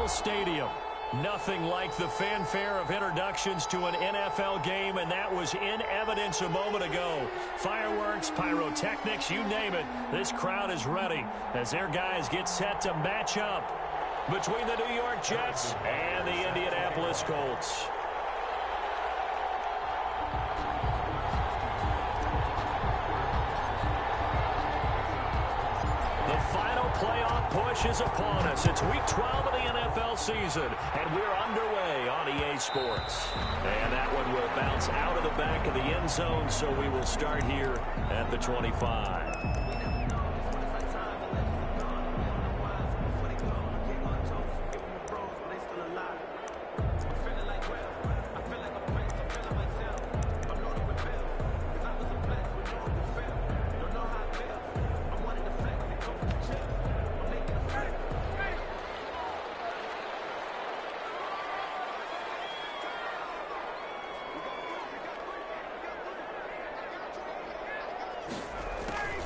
NFL stadium. Nothing like the fanfare of introductions to an NFL game, and that was in evidence a moment ago. Fireworks, pyrotechnics, you name it. This crowd is ready as their guys get set to match up between the New York Jets and the Indianapolis Colts. Playoff push is upon us. It's week 12 of the NFL season, and we're underway on EA Sports. And that one will bounce out of the back of the end zone, so we will start here at the 25.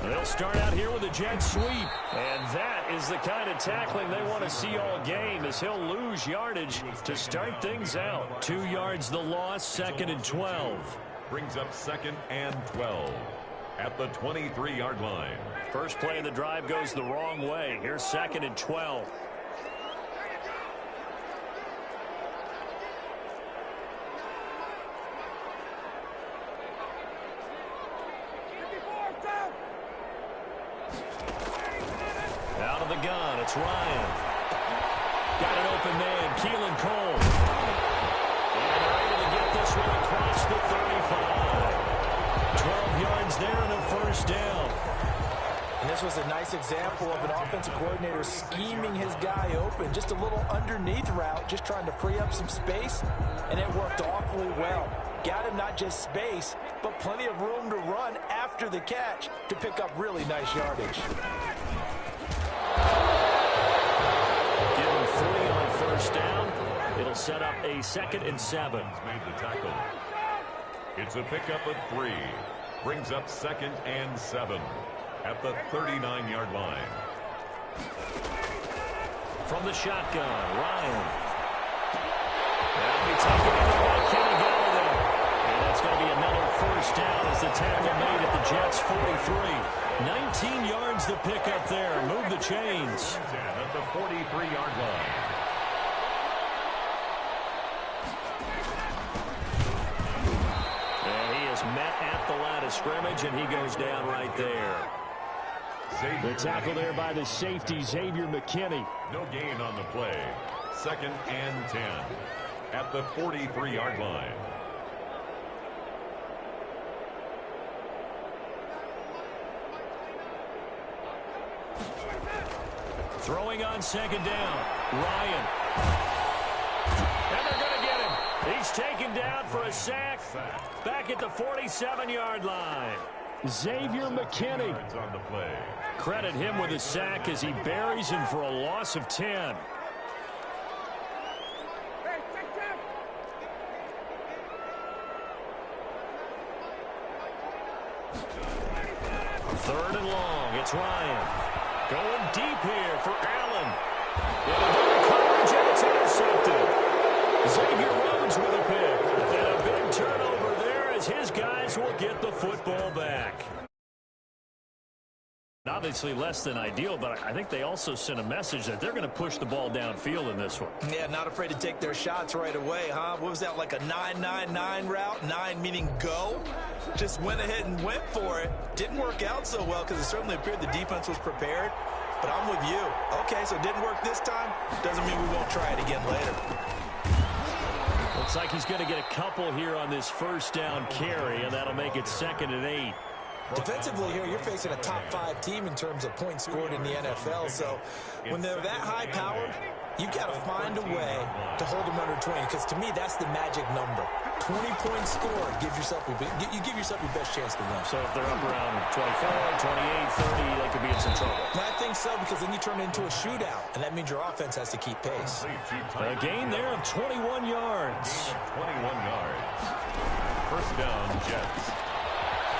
They'll start out here with a jet sweep. And that is the kind of tackling they want to see all game, as he'll lose yardage to start things out. 2 yards the loss, 2nd and 12. Brings up 2nd and 12 at the 23-yard line. First play of the drive goes the wrong way. Here's 2nd and 12. It's Ryan. Got an open man, Keelan Cole. And they're able to get this one across the 35. 12 yards there and a first down. And this was a nice example of an offensive coordinator scheming his guy open. Just a little underneath route, just trying to free up some space, and it worked awfully well. Got him not just space, but plenty of room to run after the catch to pick up really nice yardage. Down. It'll set up a 2nd and 7. Made the tackle. It's a pickup of 3. Brings up 2nd and 7 at the 39-yard line. From the shotgun, Ryan. That'll be taken in by Kenny Galladay. And that's going to be another first down as the tackle made at the Jets' 43. 19 yards the pickup there. Move the chains. At the 43-yard line. Met at the line of scrimmage, and he goes down right there. The tackle there by the safety, Xavier McKinney. No gain on the play. 2nd and 10 at the 43-yard line. Throwing on 2nd down, Ryan. And they're going to get him. He's taken down for a sack. Back at the 47-yard line. Xavier McKinney. On the play. Credit him with a sack as he buries him for a loss of 10. Third and long. It's Ryan. Going deep here for Allen. And coverage, and it's intercepted. Xavier Rhodes with a pick. And a big turnover there as his guys will get the football back. Obviously less than ideal, but I think they also sent a message that they're going to push the ball downfield in this one. Yeah, not afraid to take their shots right away, huh? What was that, like a 9-9-9 route? 9 meaning go? Just went ahead and went for it. Didn't work out so well because it certainly appeared the defense was prepared. But I'm with you. Okay, so it didn't work this time. Doesn't mean we won't try it again later. Looks like he's going to get a couple here on this first down carry, and that'll make it 2nd and 8. Defensively here, you're facing a top-5 team in terms of points scored in the NFL. So when they're that high-powered, you've got to find a way to hold them under 20. Because to me, that's the magic number. 20 points scored gives yourself you give yourself your best chance to win. So if they're up around 24, 28, 30, they could be in some trouble. I think so, because then you turn it into a shootout, and that means your offense has to keep pace. A gain there of 21 yards. 21 yards. First down, Jets.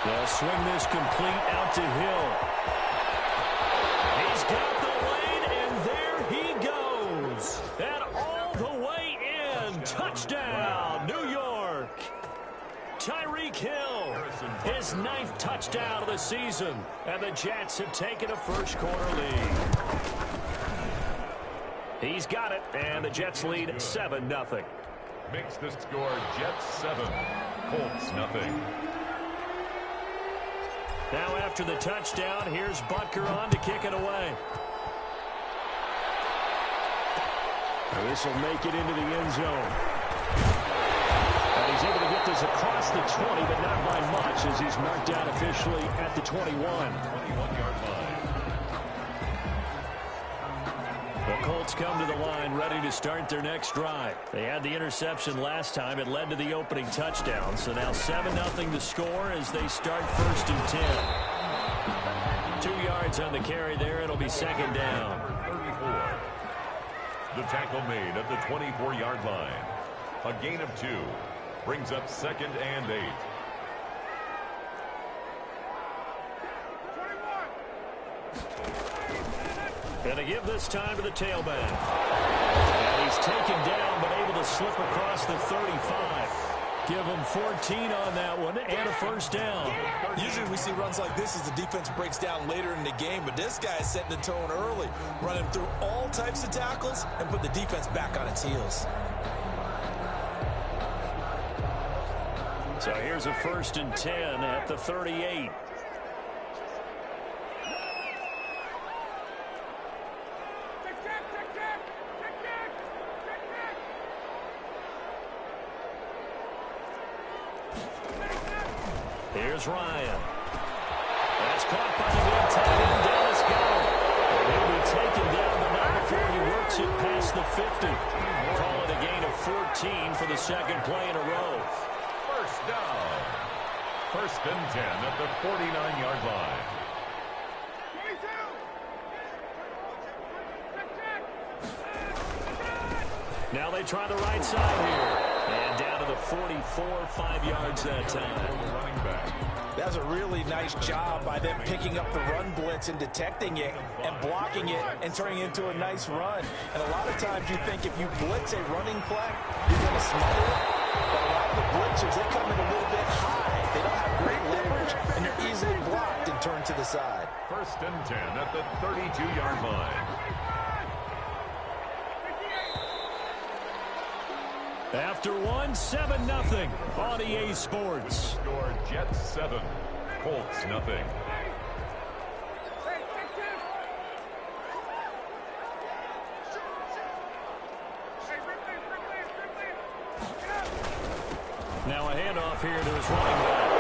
They'll swing this complete out to Hill. He's got the lane, and there he goes. An Tyreek Hill, his 9th touchdown of the season, and the Jets have taken a first-quarter lead. He's got it, and the Jets lead 7-0. Makes the score Jets 7, Colts 0. Now after the touchdown, here's Butker on to kick it away. This will make it into the end zone. And he's able to get this across the 20, but not by much, as he's marked down officially at the 21. 21-yard line. The Colts come to the line ready to start their next drive. They had the interception last time. It led to the opening touchdown. So now 7-0 to score as they start 1st and 10. 2 yards on the carry there. It'll be 2nd down. 34. The tackle made at the 24-yard line. A gain of 2. Brings up 2nd and 8. And to give this time to the tailback. And he's taken down, but able to slip across the 35. Give him 14 on that one and a 1st down. Usually we see runs like this as the defense breaks down later in the game, but this guy is setting the tone early, running through all types of tackles and put the defense back on its heels. So here's a 1st and 10 at the 38. Here's Ryan. That's caught by the big tight end, Dallas Goedert. He'll be taken down, but not before he works it past the 50. Call it a gain of 14 for the 2nd play in a row. First down. 1st and 10 at the 49-yard line. Now they try the right side here. And down to the 44, 5 yards that time. Running back. That's a really nice job by them picking up the run blitz and detecting it and blocking it and turning it into a nice run. And a lot of times you think if you blitz a running play, you're going to smother it. But a lot of the blitzers, they come in a little bit high. They don't have great leverage, and they're easily blocked and turned to the side. 1st and 10 at the 32-yard line. After 7-0 on EA Sports. Score Jets 7, Colts 0. Now a handoff here to his running back.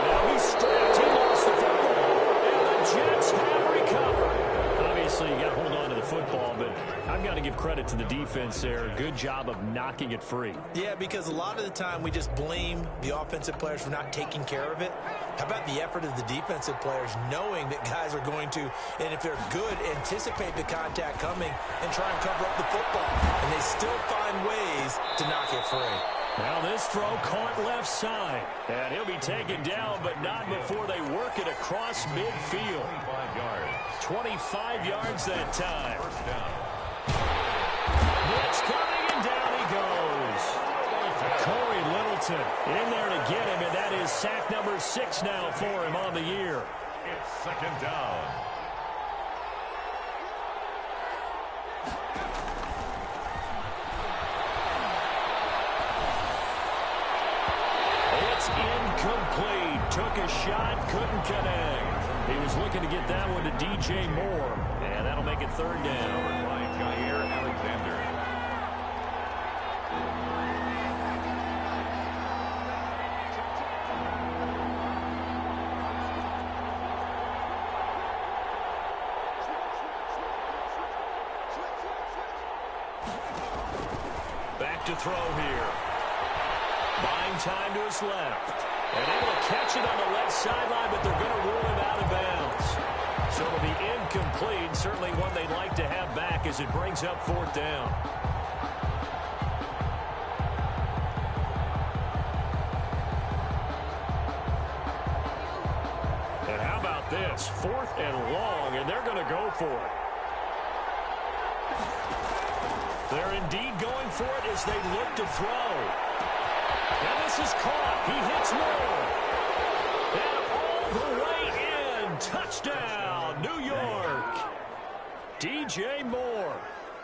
Now he's stripped. He lost the football. And the Jets have recovered. Obviously, you got to hold on to the football, but I've got to give credit to the defense there. Good job of knocking it free. Yeah, because a lot of the time we just blame the offensive players for not taking care of it. How about the effort of the defensive players knowing that guys are going to, and if they're good, anticipate the contact coming and try and cover up the football. And they still find ways to knock it free. Now this throw caught left side. And he'll be taken down, but not before they work it across midfield. 25 yards. 25 yards that time. First down. Blitz coming, and down he goes. Corey Littleton in there to get him, and that is sack number 6 now for him on the year. It's 2nd down. It's incomplete. Took a shot, couldn't connect. He was looking to get that one to DJ Moore, and that'll make it 3rd down. By Jair Alexander. Back to throw here. Buying time to his left. And able to catch it on the left sideline, but they're going to rule him out of bounds. So it'll be incomplete. Certainly one they'd like to have back as it brings up 4th down. And how about this? 4th and long, and they're going to go for it. They're indeed going for it as they look to throw. And this is caught. He hits Moore. And all the way in. Touchdown, New York. DJ Moore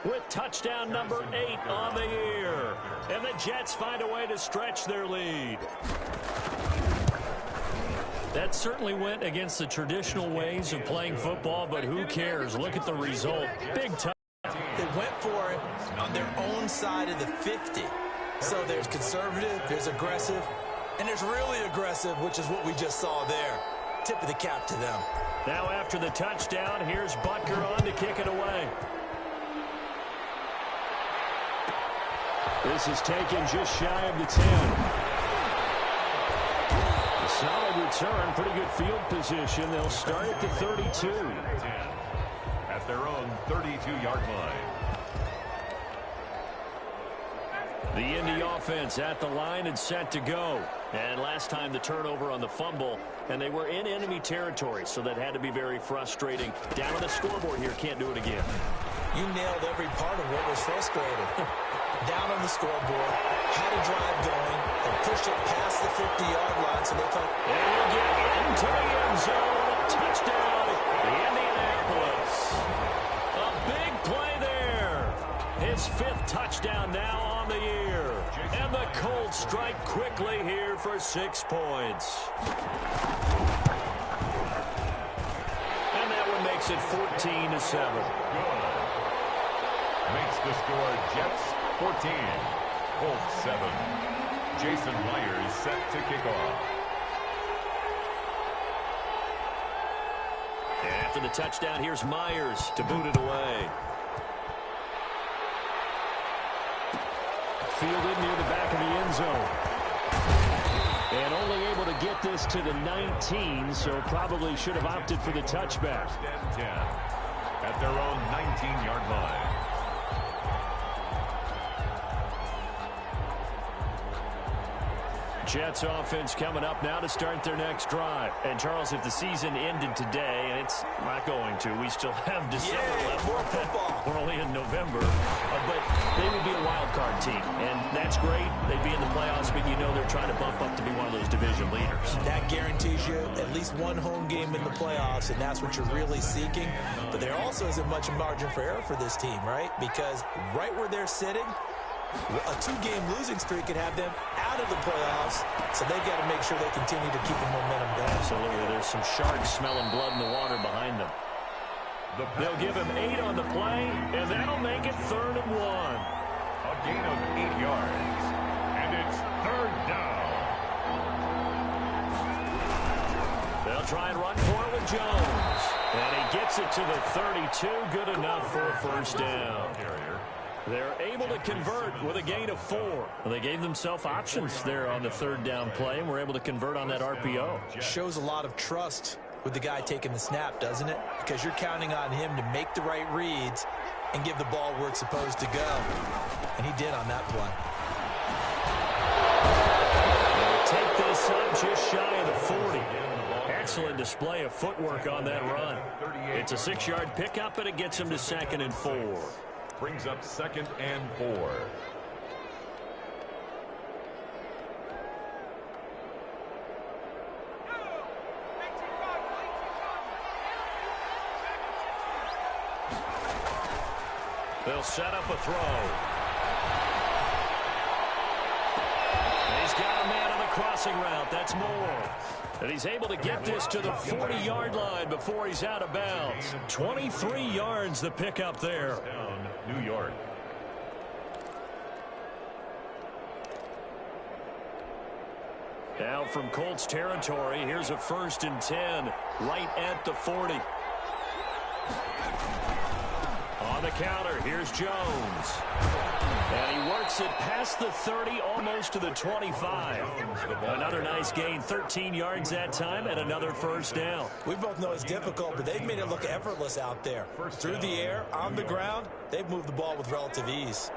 with touchdown number 8 on the year. And the Jets find a way to stretch their lead. That certainly went against the traditional ways of playing football, but who cares? Look at the result. Big time. They went for it on their own side of the 50. So there's conservative, there's aggressive, and there's really aggressive, which is what we just saw there. Tip of the cap to them. Now after the touchdown, here's Butker on to kick it away. This is taken just shy of the 10. Solid return, pretty good field position. They'll start at the 32. At their own 32-yard line. The Indy offense at the line and set to go. And last time the turnover on the fumble, and they were in enemy territory, so that had to be very frustrating. Down on the scoreboard here, can't do it again. You nailed every part of what was frustrating. Down on the scoreboard, had a drive going, and pushed it past the 50-yard line, so they thought, and he'll get into the end zone. Touchdown, the Indianapolis. A big play there. His 5th touchdown now on the year. And the Colts strike quickly here for 6 points. And that one makes it 14-7. Makes the score Jets 14, Colts 7. Jason Myers set to kick off. And after the touchdown, here's Myers to boot it away. Fielded near the back of the end zone. And only able to get this to the 19, so probably should have opted for the touchback. 10 at their own 19-yard line. Jets offense coming up now to start their next drive. And, Charles, if the season ended today, and it's not going to, we still have December left. More football. We're only in November. But they would be a wild card team. And that's great. They'd be in the playoffs, but you know they're trying to bump up to be one of those division leaders. That guarantees you at least one home game in the playoffs, and that's what you're really seeking. But there also isn't much margin for error for this team, right? Because right where they're sitting, a 2-game losing streak could have them out of the playoffs, so they've got to make sure they continue to keep the momentum going. Absolutely. There's some sharks smelling blood in the water behind them. They'll give him 8 on the play, and that'll make it 3rd and 1. A gain of 8 yards, and it's 3rd down. They'll try and run for it with Jones. And he gets it to the 32. Good enough for a 1st down. They're able to convert with a gain of 4. Well, they gave themselves options there on the 3rd down play, and were able to convert on that RPO. Shows a lot of trust with the guy taking the snap, doesn't it? Because you're counting on him to make the right reads and give the ball where it's supposed to go. And he did on that play. They'll take this up just shy of the 40. Excellent display of footwork on that run. It's a 6-yard pickup, and it gets him to 2nd and 4. Brings up 2nd and 4. They'll set up a throw. He's got a man on the crossing route. That's Moore. And he's able to get this to the 40-yard line before he's out of bounds. 23 yards the pickup there. New York. Now from Colts territory, here's a 1st and 10 right at the 40. On the counter, here's Jones. And he works it past the 30, almost to the 25. Another nice gain, 13 yards that time, and another 1st down. We both know it's difficult, but they've made it look effortless out there. Through the air, on the ground, they've moved the ball with relative ease.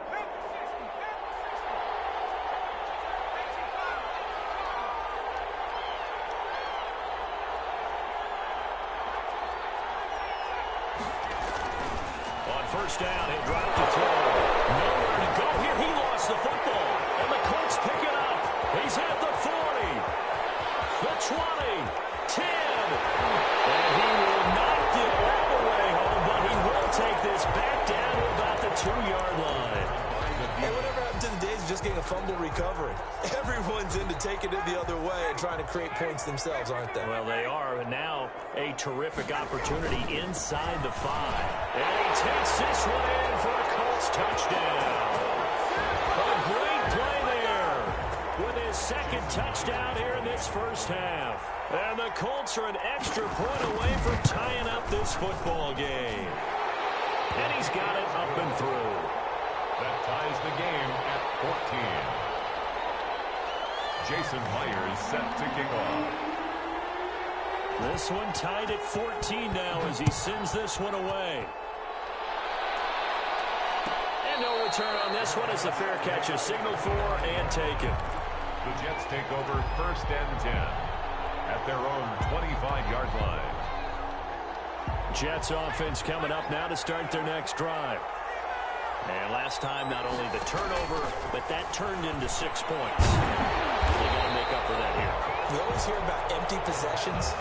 On 1st down, he dropped the throw. Nowhere to go here. He lost the football, and the Colts pick it up. just getting a fumble recovery. Everyone's into taking it the other way and trying to create points themselves, aren't they? Well, they are. And now a terrific opportunity inside the 5. And he takes this one in for a Colts touchdown. A great play there with his second touchdown here in this first half. And the Colts are an extra point away from tying up this football game. And he's got it up and through. That ties the game at 14. Jason Myers set to kick off. This one tied at 14 now as he sends this one away. And no return on this one as the fair catch is signaled for and taken. The Jets take over 1st and 10 at their own 25-yard line. Jets offense coming up now to start their next drive. And last time, not only the turnover, but that turned into 6 points. They got to make up for that here. You always hear about empty possessions,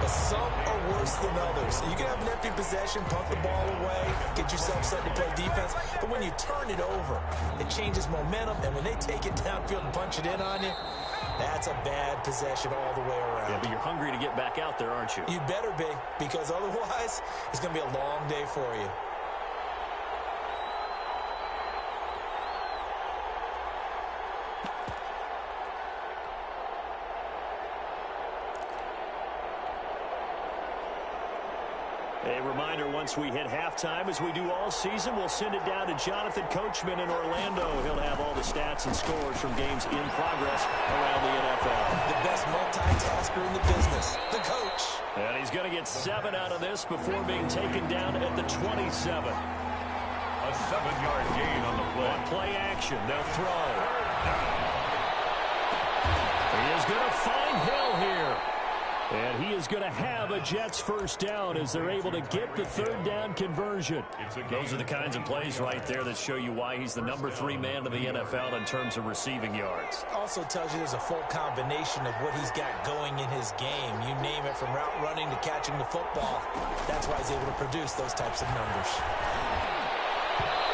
but some are worse than others. You can have an empty possession, punt the ball away, get yourself set to play defense, but when you turn it over, it changes momentum, and when they take it downfield and punch it in on you, that's a bad possession all the way around. Yeah, but you're hungry to get back out there, aren't you? You better be, because otherwise, it's going to be a long day for you. A reminder, once we hit halftime, as we do all season, we'll send it down to Jonathan Coachman in Orlando. He'll have all the stats and scores from games in progress around the NFL. The best multitasker in the business, the coach. And he's going to get 7 out of this before being taken down at the 27. A 7-yard gain on the play. On play action, they'll throw. He is going to find Hill here. And he is going to have a Jets first down as they're able to get the 3rd down conversion. Those are the kinds of plays right there that show you why he's the number 3 man of the NFL in terms of receiving yards. Also tells you there's a full combination of what he's got going in his game. You name it, from route running to catching the football. That's why he's able to produce those types of numbers.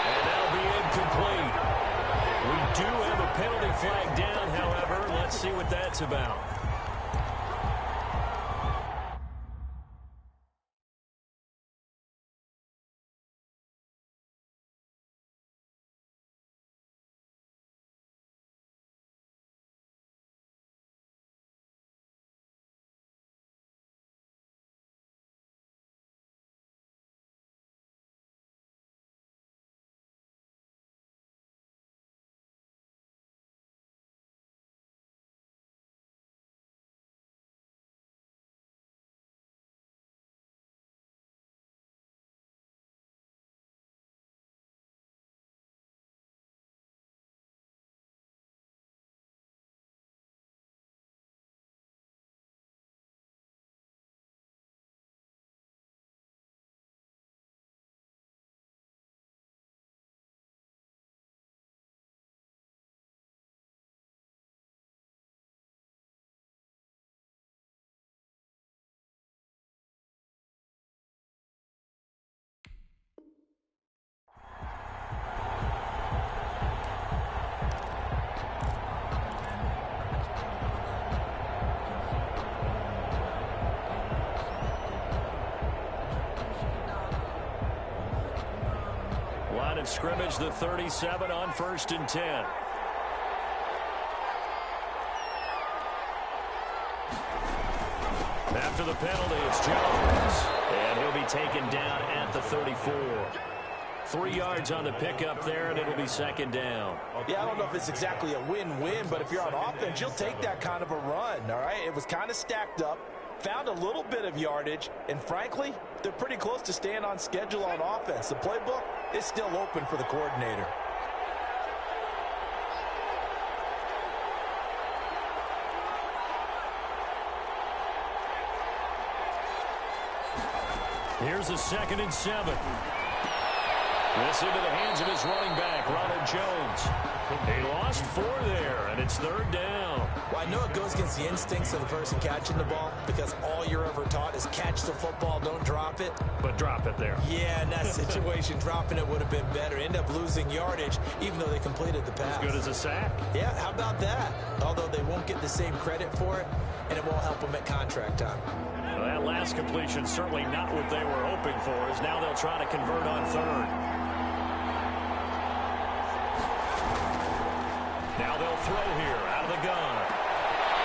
And that'll be incomplete. We do have a penalty flag down, however. Let's see what that's about. Line of scrimmage, the 37 on 1st and 10. After the penalty, it's Jones. And he'll be taken down at the 34. 3 yards on the pickup there, and it'll be 2nd down. Yeah, I don't know if it's exactly a win-win, but if you're on offense, you'll take that kind of a run, all right? It was kind of stacked up, found a little bit of yardage, and frankly, they're pretty close to staying on schedule on offense. The playbook is still open for the coordinator. Here's a 2nd and 7. This into the hands of his running back, Ronald Jones. He lost 4 there, and it's 3rd down. Well, I know it goes against the instincts of the person catching the ball because all you're ever taught is catch the football, don't drop it. But drop it there. Yeah, in that situation, dropping it would have been better. End up losing yardage, even though they completed the pass. As good as a sack. Yeah, how about that? Although they won't get the same credit for it, and it won't help them at contract time. Well, that last completion certainly not what they were hoping for, as now they'll try to convert on 3rd. Now they'll throw here out of the gun.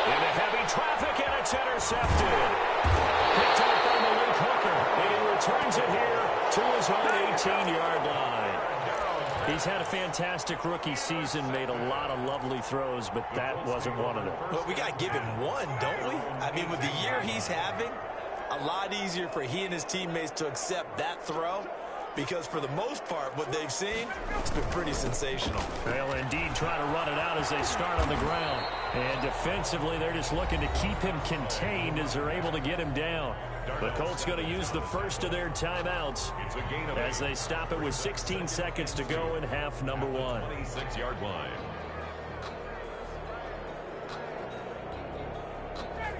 Into heavy traffic, and it's intercepted. Picked up by Malik Hooker, and he returns it here to his own 18-yard line. He's had a fantastic rookie season, made a lot of lovely throws, but that wasn't one of them. Well, we got to give him one, don't we? I mean, with the year he's having, a lot easier for he and his teammates to accept that throw, because for the most part, what they've seen, it's been pretty sensational. They'll indeed try to run it out as they start on the ground. And defensively, they're just looking to keep him contained as they're able to get him down. The Colts going to use the first of their timeouts as they stop it with 16 seconds to go in half number 1. 26-yard line.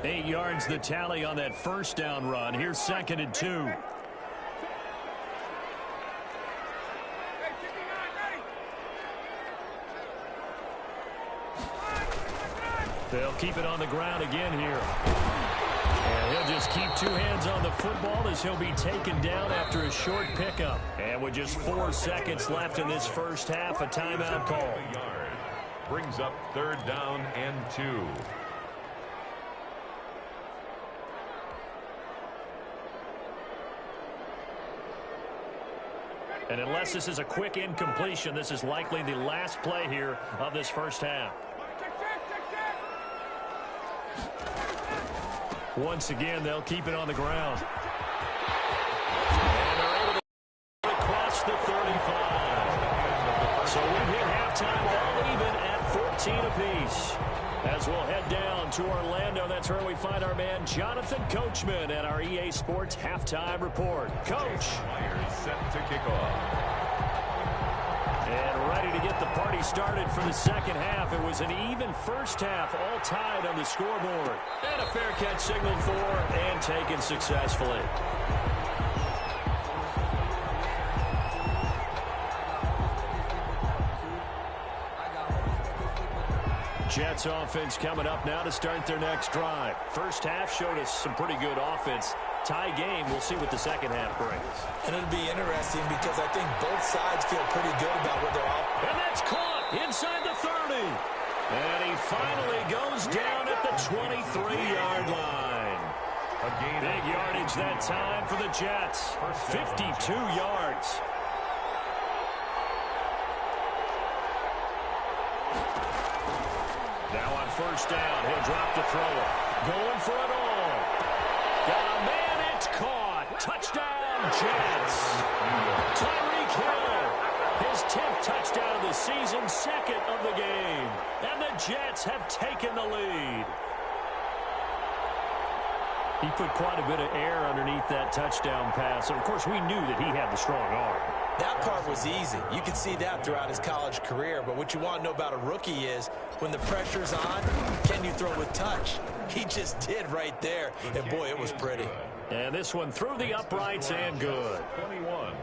8 yards the tally on that first down run. Here's 2nd and 2. They'll keep it on the ground again here. And he'll just keep 2 hands on the football as he'll be taken down after a short pickup. And with just 4 seconds left in this first half, a timeout call. Brings up 3rd down and 2. And unless this is a quick incompletion, this is likely the last play here of this first half. Once again, they'll keep it on the ground. And they're able to cross the 35. So we hit halftime all even at 14 apiece. As we'll head down to Orlando, that's where we find our man Jonathan Coachman at our EA Sports Halftime Report. Coach. Myers set to kick off. And ready to get the party started for the second half. It was an even first half, all tied on the scoreboard. And a fair catch signaled for and taken successfully. Jets offense coming up now to start their next drive. First half showed us some pretty good offense. Tie game, we'll see what the second half brings. And it'll be interesting because I think both sides feel pretty good about what they're all. And that's caught inside the 30. And he finally goes down at the 23-yard line. Big yardage that time for the Jets. 52 yards. Now on first down, he'll drop to throw it. Going for it all. Got a man, it's caught. Touchdown, Jets. Tyreek Hill, his 10th touchdown of the season, 2nd of the game. And the Jets have taken the lead. He put quite a bit of air underneath that touchdown pass. And, of course, we knew that he had the strong arm. That part was easy. You could see that throughout his college career. But what you want to know about a rookie is when the pressure's on, can you throw with touch? He just did right there. And, boy, it was pretty. And this one through the uprights and good. 21.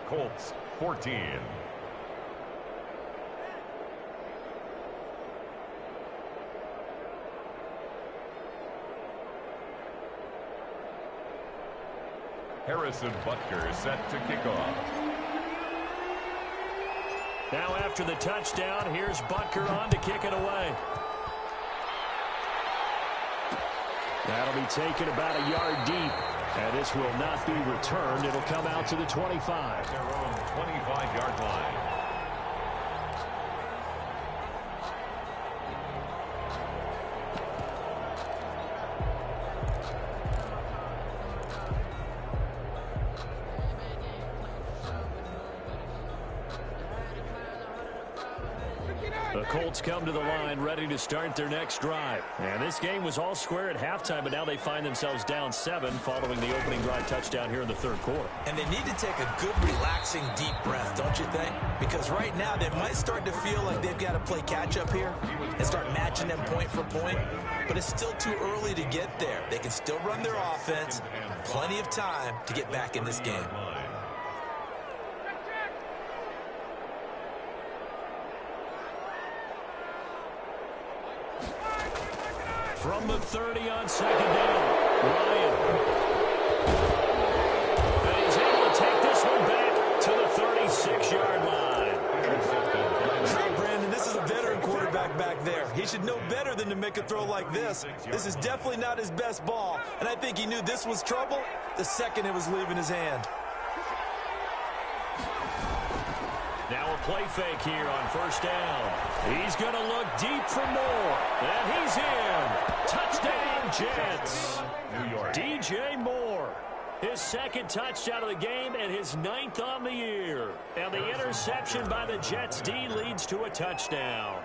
Colts 14. Harrison Butker set to kick off. Now after the touchdown, here's Butker on to kick it away. That'll be taken about a yard deep. And this will not be returned. It'll come out to the 25. Their own 25-yard line. The Colts come to the line ready to start their next drive. And this game was all square at halftime, but now they find themselves down 7 following the opening drive touchdown here in the third quarter. And they need to take a good, relaxing, deep breath, don't you think? Because right now they might start to feel like they've got to play catch-up here and start matching them point for point. But it's still too early to get there. They can still run their offense. Plenty of time to get back in this game. From the 30 on second down, Ryan. And he's able to take this one back to the 36-yard line. Brandon, this is a veteran quarterback back there. He should know better than to make a throw like this. This is definitely not his best ball, and I think he knew this was trouble the second it was leaving his hand. Now a play fake here on first down. He's going to look deep for more. And he's in. Touchdown, Jets. New York. DJ Moore. His second touchdown of the game and his 9th on the year. And the interception by the Jets D leads to a touchdown.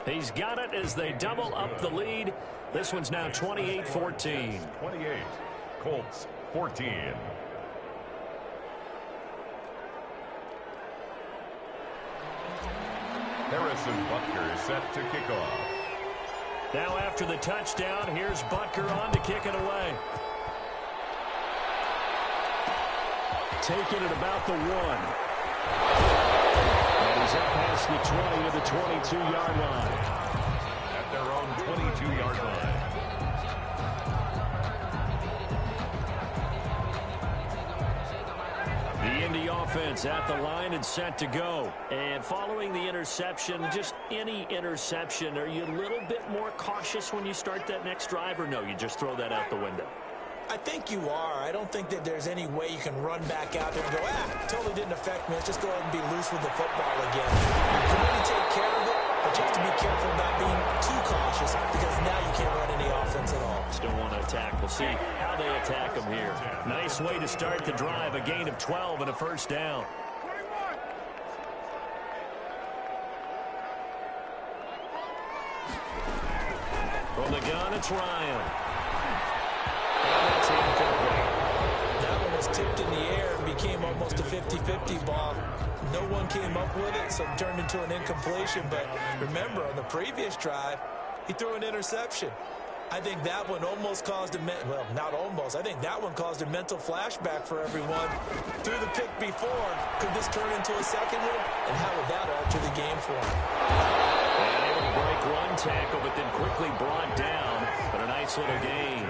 He's got it as they double up the lead. This one's now 28-14. 28. Colts 14. Harrison Butker is set to kick off. Now after the touchdown, here's Butker on to kick it away. Taking it about the 1. And he's up past the 20 to the 22-yard line. At their own 22-yard line. The Indy offense at the line and set to go. And following the interception, just any interception, are you a little bit more cautious when you start that next drive, or no, you just throw that out the window? I think you are. I don't think that there's any way you can run back out there and go, totally didn't affect me. Let's just go ahead and be loose with the football again. You can really take care of it, but you have to be careful about being too cautious because now you can't run any offense at all. Just don't want to attack. We'll see how they attack them here. Nice way to start the drive. A gain of 12 and a first down. From the gun, it's Ryan. That one was tipped in the air and became almost a 50-50 ball. No one came up with it, so it turned into an incompletion. But remember, on the previous drive, he threw an interception. I think that one almost caused well, not almost. I think that one caused a mental flashback for everyone. Threw the pick before. Could this turn into a second one? And how would that alter the game for him? And able to break one tackle, but then quickly brought down. But a nice little gain.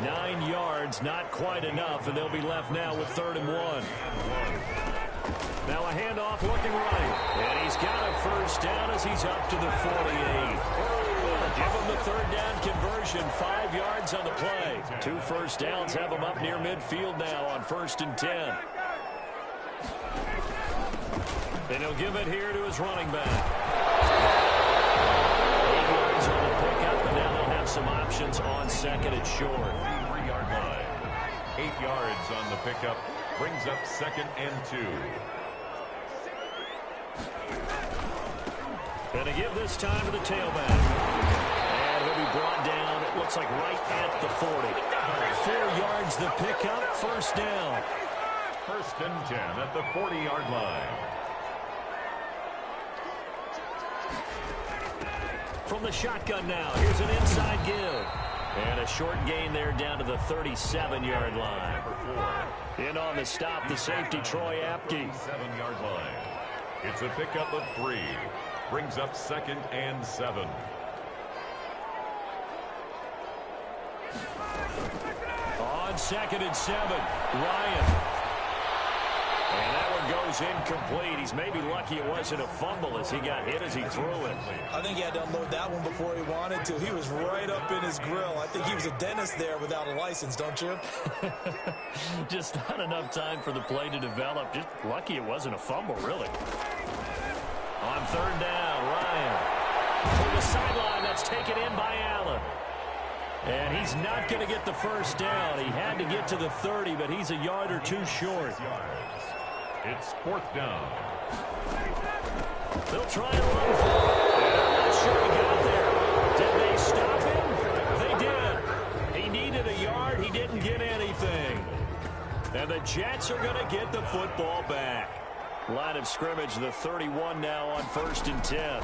9 yards, not quite enough, and they'll be left now with 3rd and 1. Now a handoff looking right. And he's got a first down as he's up to the 48. Give him the 3rd down conversion, 5 yards on the play. 2 first downs have him up near midfield now on 1st and 10. And he'll give it here to his running back. 8 yards on the pickup, and now they'll have some options on 2nd and short. 3-yard line. 8 yards on the pickup. Brings up 2nd and 2. Going to give this time to the tailback. And he'll be brought down, it looks like right at the 40. 4 yards the pickup, first down. 1st and 10 at the 40-yard line. From the shotgun now, here's an inside give. And a short gain there down to the 37-yard line. In on the stop, the safety, Troy Apke. 7-yard line. It's a pickup of 3. Brings up 2nd and 7. On 2nd and 7, Ryan. And that one goes incomplete. He's maybe lucky it wasn't a fumble as he got hit as he threw it. I think he had to unload that one before he wanted to. He was right up in his grill. I think he was a dentist there without a license, don't you? Just not enough time for the play to develop. Just lucky it wasn't a fumble, really. On 3rd down, Ryan. To the sideline, that's taken in by Allen. And he's not going to get the first down. He had to get to the 30, but he's a yard or 2 short. It's 4th down. They'll try and run for it. I'm not sure he got there. Did they stop him? They did. He needed a yard. He didn't get anything. And the Jets are going to get the football back. Line of scrimmage, the 31 now on 1st and 10.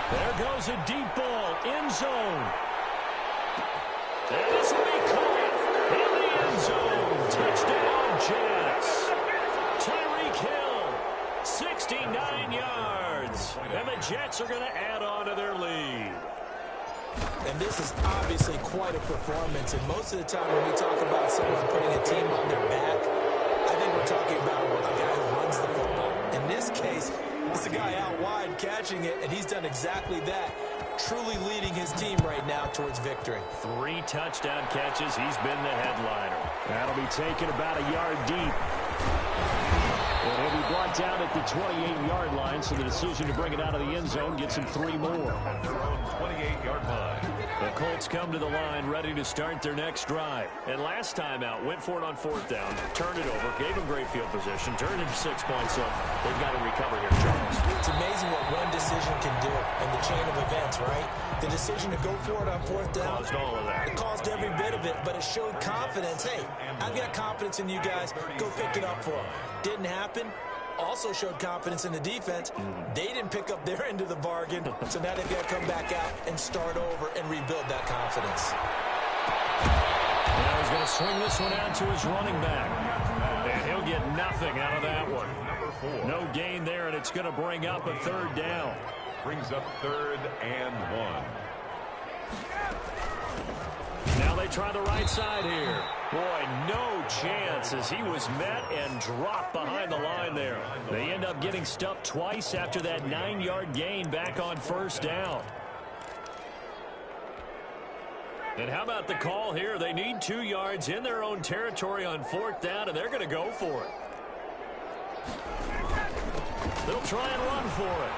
There goes a deep ball, end zone. And this will be caught in the end zone. Touchdown, Jets. Tyreek Hill, 69 yards. And the Jets are going to add on to their lead. And this is obviously quite a performance. And most of the time when we talk about someone putting a team on their back, I think we're talking about a guy who runs the football. In this case, it's a guy out wide catching it, and he's done exactly that, truly leading his team right now towards victory. 3 touchdown catches. He's been the headliner. That'll be taken about a yard deep. And he'll be brought down at the 28-yard line, so the decision to bring it out of the end zone gets him 3 more. At their own 28-yard line. The Colts come to the line ready to start their next drive. And last time out, went for it on 4th down, turned it over, gave them great field position, turned it 6 points up. They've got to recover here, Charles. It's amazing what one decision can do in the chain of events, right? The decision to go for it on 4th down. Caused all of that. It caused every bit of it, but it showed confidence. Hey, I've got confidence in you guys. Go pick it up for them. Didn't happen. Also showed confidence in the defense. They didn't pick up their end of the bargain, so now they've got to come back out and start over and rebuild that confidence. Now he's going to swing this one out to his running back. And he'll get nothing out of that one. Number 4. No gain there, and it's going to bring up a 3rd down. Brings up 3rd and 1. Now they try the right side here. Boy, no chance as he was met and dropped behind the line there. They end up getting stuffed twice after that 9-yard gain back on 1st down. And how about the call here? They need 2 yards in their own territory on 4th down, and they're going to go for it. They'll try and run for it.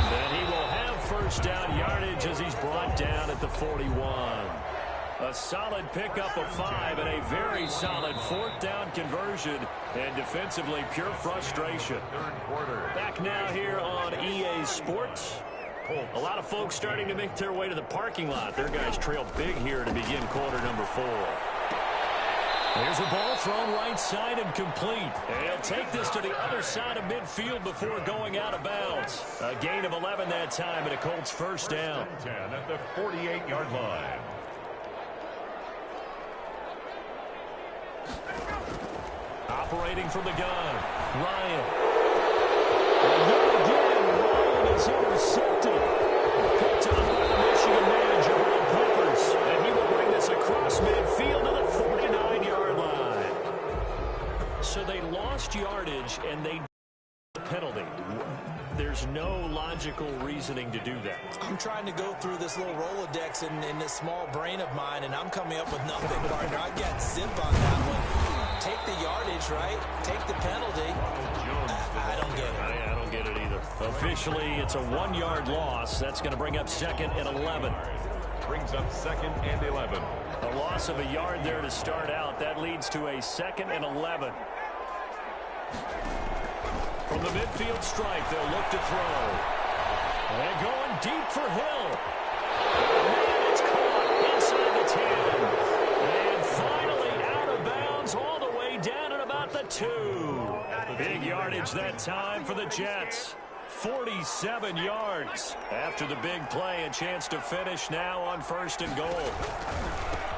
And he will have 1st down yardage as he's brought down at the 41. A solid pickup of 5 and a very solid 4th down conversion. And defensively, pure frustration. 3rd quarter. Back now here on EA Sports. A lot of folks starting to make their way to the parking lot. Their guys trail big here to begin quarter number 4. There's a ball thrown right side and complete. And he'll take this to the other side of midfield before going out of bounds. A gain of 11 that time and a Colts 1st down. 10 at the 48-yard line. Operating from the gun, Ryan. And again, Ryan is intercepted. Picked up by the Michigan man, Jabril Peppers. And he will bring this across midfield to the 49-yard line. So they lost yardage, and they the penalty. There's no logical reasoning to do that. I'm trying to go through this little Rolodex in this small brain of mine, and I'm coming up with nothing, partner. I got zip on that one. Take the yardage, right? Take the penalty. I don't get it. I don't get it either. Officially, it's a 1-yard loss. That's going to bring up 2nd and 11. Brings up 2nd and 11. A loss of a yard there to start out. That leads to a 2nd and 11. From the midfield stripe, they'll look to throw. And going deep for Hill. And it's caught inside the 10. And finally out of bounds all the way down at about the 2. Big yardage that time for the Jets. 47 yards. After the big play, a chance to finish now on 1st and goal.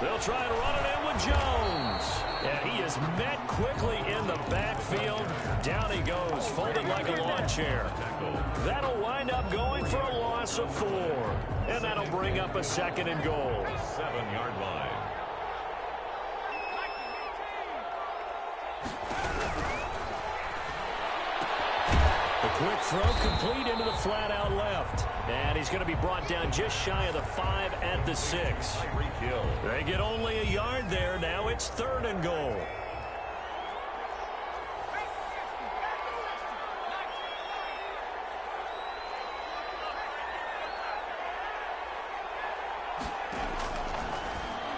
They'll try to run it in with Jones. And he is met quickly in the backfield. Down he goes, folded like a lawn chair. That'll wind up going for a loss of 4. And that'll bring up a 2nd and goal. 7-yard line. The quick throw complete into the flat out left. And he's going to be brought down just shy of the 5 at the 6. They get only a yard there. Now it's 3rd and goal.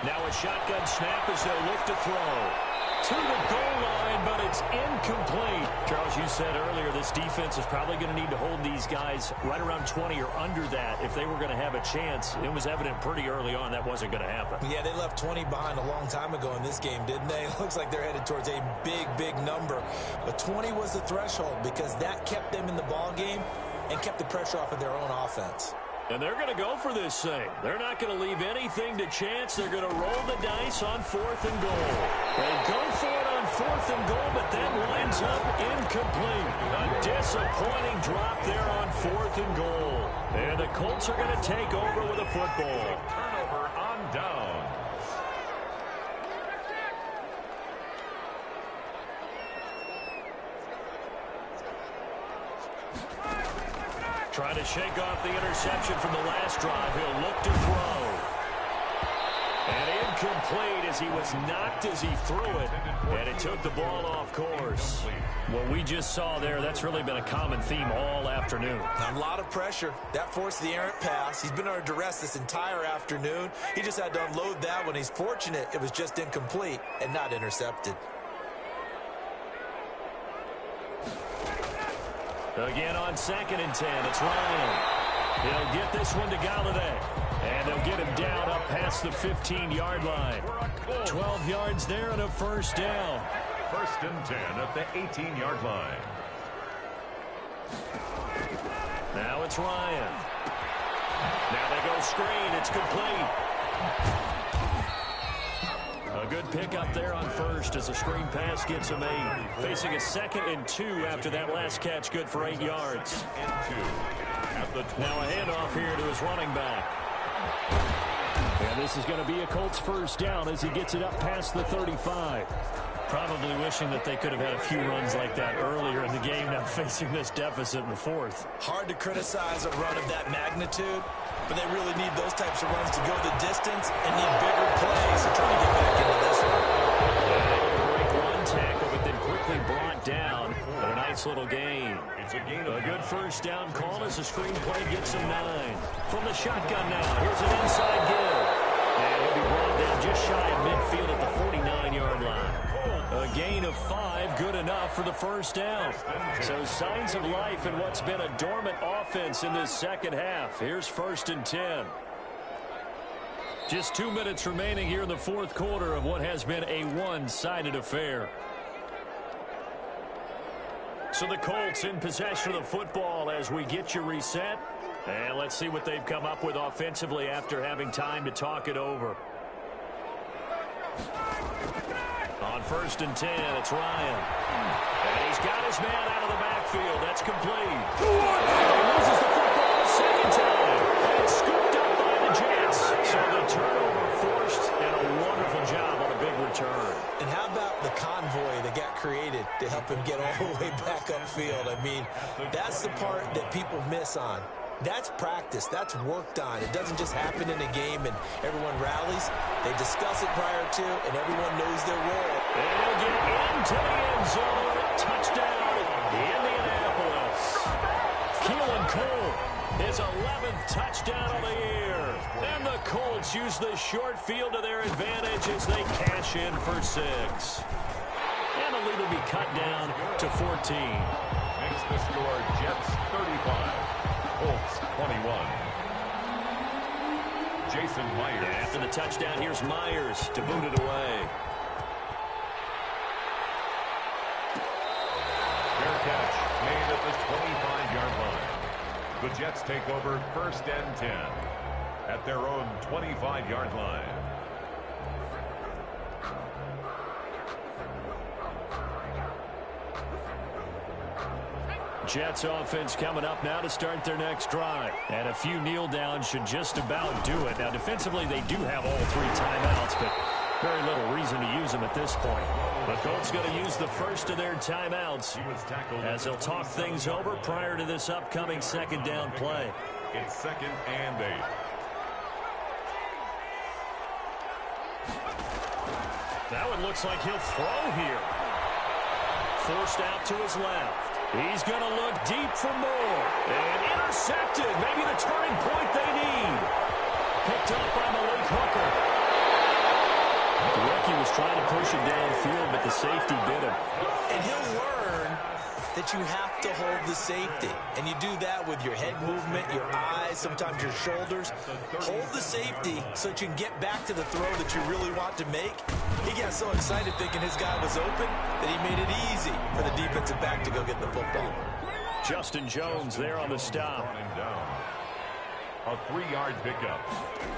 Now a shotgun snap as they'll look to throw. to the goal line, but it's incomplete. Charles, you said earlier this defense is probably going to need to hold these guys right around 20 or under that if they were going to have a chance. It was evident pretty early on that wasn't going to happen. Yeah, they left 20 behind a long time ago in this game, didn't they? It looks like they're headed towards a big, big number. But 20 was the threshold because that kept them in the ball game and kept the pressure off of their own offense. And they're going to go for this thing. They're not going to leave anything to chance. They're going to roll the dice on 4th and goal. They go for it on 4th and goal, but that winds up incomplete. A disappointing drop there on 4th and goal. And the Colts are going to take over with a football. Turnover on downs. Trying to shake off the interception from the last drive. He'll look to throw. And incomplete as he was knocked as he threw it. And it took the ball off course. What we just saw there, that's really been a common theme all afternoon. A lot of pressure. That forced the errant pass. He's been under duress this entire afternoon. He just had to unload that one. He's fortunate it was just incomplete and not intercepted. Again on 2nd and 10, it's Ryan. He'll get this one to Galladay. And they'll get him down up past the 15-yard line. 12 yards there and a first down. 1st and 10 at the 18-yard line. Now it's Ryan. Now they go screen. It's complete. A good pickup there on first as a screen pass gets him 8. Facing a 2nd and 2 after that last catch, good for 8 yards. Now a handoff here to his running back. And this is going to be a Colts first down as he gets it up past the 35. Probably wishing that they could have had a few runs like that earlier in the game, now facing this deficit in the 4th. Hard to criticize a run of that magnitude, but they really need those types of runs to go the distance and need bigger plays to try to get back into this one. Break one tackle, but then quickly brought down. But a nice little gain. It's a gain A good first down call as the screen play gets him 9. From the shotgun now, here's an inside give. And he'll be brought down just shy of midfield at the 49-yard line. A gain of 5, good enough for the first down. So signs of life in what's been a dormant offense in this second half. Here's 1st and 10. Just 2 minutes remaining here in the 4th quarter of what has been a one-sided affair. So the Colts in possession of the football as we get you reset. And let's see what they've come up with offensively after having time to talk it over. On 1st and 10, it's Ryan. And he's got his man out of the backfield. That's complete. And he loses the football a second time. And it's scooped up by the Jets. So the turnover forced, and a wonderful job on a big return. And how about the convoy that got created to help him get all the way back upfield? I mean, that's the part that people miss on. That's practice. That's worked on. It doesn't just happen in a game and everyone rallies. They discuss it prior to, and everyone knows their role. And he'll get into the end zone. Touchdown, Indianapolis. Keelan Cole, his 11th touchdown of the year. And the Colts use the short field to their advantage as they cash in for 6. And the lead will be cut down to 14. Makes the score Jets 35. Colts 21. Jason Myers. After the touchdown, here's Myers to boot it away. Fair catch made at the 25-yard line. The Jets take over 1st and 10 at their own 25-yard line. Jets offense coming up now to start their next drive. And a few kneel downs should just about do it. Now, defensively, they do have all 3 timeouts, but very little reason to use them at this point. The Colts going to use the first of their timeouts as they'll talk things over prior to this upcoming 2nd down play. It's 2nd and 8. That one looks like he'll throw here. Forced out to his left. He's going to look deep for more. And intercepted. Maybe the turning point they need. Picked up by Malik Hooker. like he was trying to push him downfield, but the safety bit him. And he'll learn that you have to hold the safety. And you do that with your head movement, your eyes, sometimes your shoulders. Hold the safety so that you can get back to the throw that you really want to make. He got so excited thinking his guy was open that he made it easy for the defensive back to go get the football. Justin Jones there on the stop. A 3-yard pickup.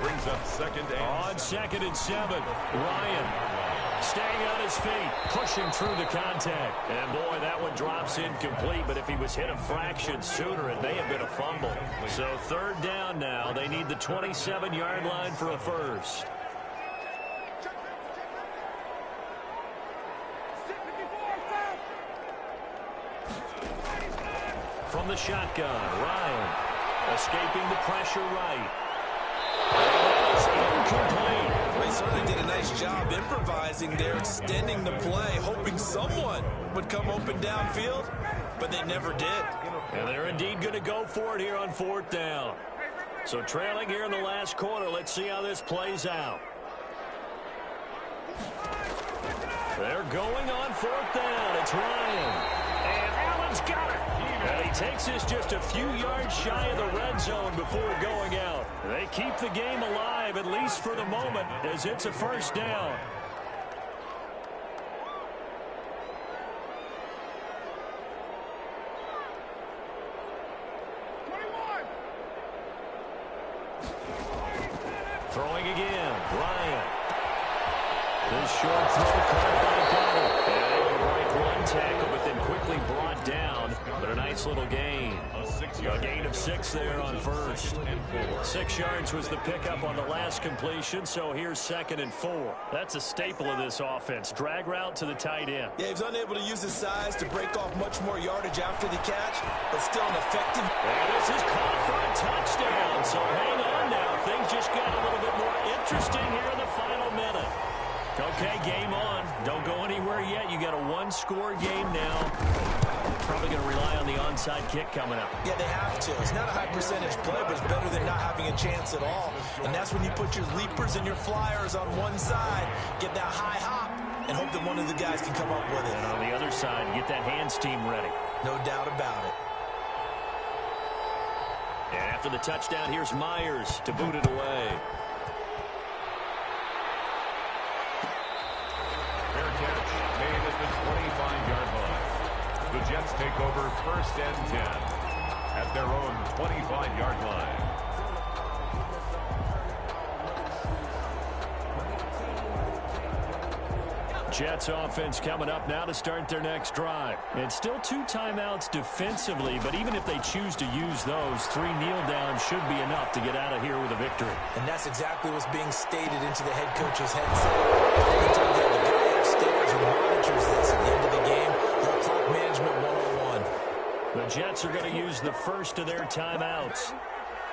Brings up second and on 2nd and 7. Ryan staying on his feet, pushing through the contact. And boy, that one drops incomplete, but if he was hit a fraction sooner, it may have been a fumble. So 3rd down now. They need the 27-yard line for a first. From the shotgun, Ryan escaping the pressure right. And it's incomplete. They certainly did a nice job improvising there, extending the play, hoping someone would come open downfield, but they never did. And they're indeed going to go for it here on 4th down. So trailing here in the last quarter, let's see how this plays out. They're going on 4th down. It's Ryan. And Allen's got it. And he takes this just a few yards shy of the red zone before going out. They keep the game alive, at least for the moment, as it's a 1st down. Throwing again, Ryan. This short throw caught by Donald. And they will break one tackle, but then quickly brought down. But a nice little gain. A gain of 6 there on 1st. 6 yards was the pickup on the last completion, so here's 2nd and 4. That's a staple of this offense. Drag route to the tight end. Yeah, he was unable to use his size to break off much more yardage after the catch, but still an effective. And this is caught for a touchdown, so hang on now. Things just got a little bit more interesting here in the final minute. Okay, game on. Don't go anywhere yet. You got a 1-score game now. Probably going to rely on the onside kick coming up. Yeah, they have to. It's not a high percentage play, but it's better than not having a chance at all. And that's when you put your leapers and your flyers on one side, get that high hop, and hope that one of the guys can come up with it. And on the other side, get that hands team ready. No doubt about it. And after the touchdown, here's Myers to boot it away. fair catch made at the 25-yard line. The Jets take over 1st and 10 at their own 25-yard line. Jets offense coming up now to start their next drive. It's still 2 timeouts defensively, but even if they choose to use those, 3 kneel downs should be enough to get out of here with a victory. And that's exactly what's being stated into the head coach's headset. Every time they have a guy upstairs who monitors this at the end of the game, little clock management 101. The Jets are going to use the first of their timeouts.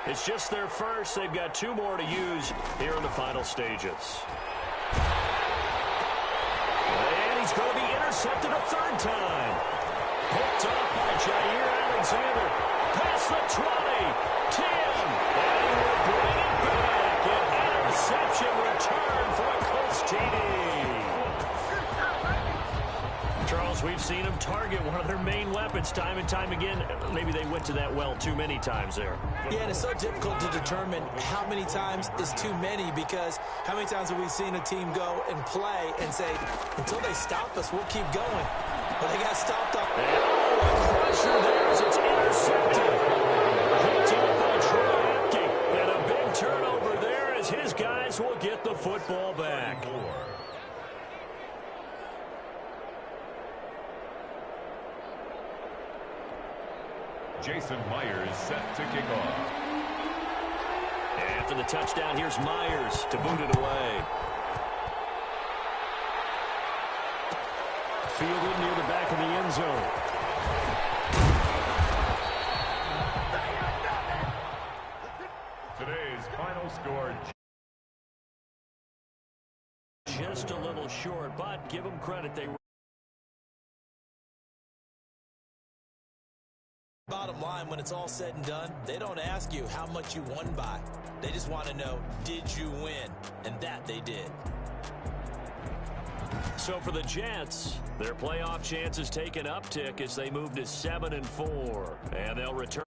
It's just their first. They've got 2 more to use here in the final stages. He's going to be intercepted a 3rd time. Picked up by Jair Alexander. Past the 20. 10. And he will bring it back. An interception return for a Colts TD. Charles, we've seen him target one of their main weapons time and time again. Maybe they went to that well too many times there. Yeah, and it's so difficult to determine how many times is too many, because how many times have we seen a team go and play and say, until they stop us, we'll keep going. But they got stopped up. Oh, a pressure there as it's intercepted. Picked up by Troy. And a big turnover there as his guys will get the football back. Jason Myers set to kick off. After the touchdown, here's Myers to boot it away. Fielded near the back of the end zone. Today's final score. Just a little short, but give them credit. They Bottom line, when it's all said and done, they don't ask you how much you won by. They just want to know, did you win? And that they did. So for the Jets, their playoff chances take an uptick as they move to 7-4, and they'll return.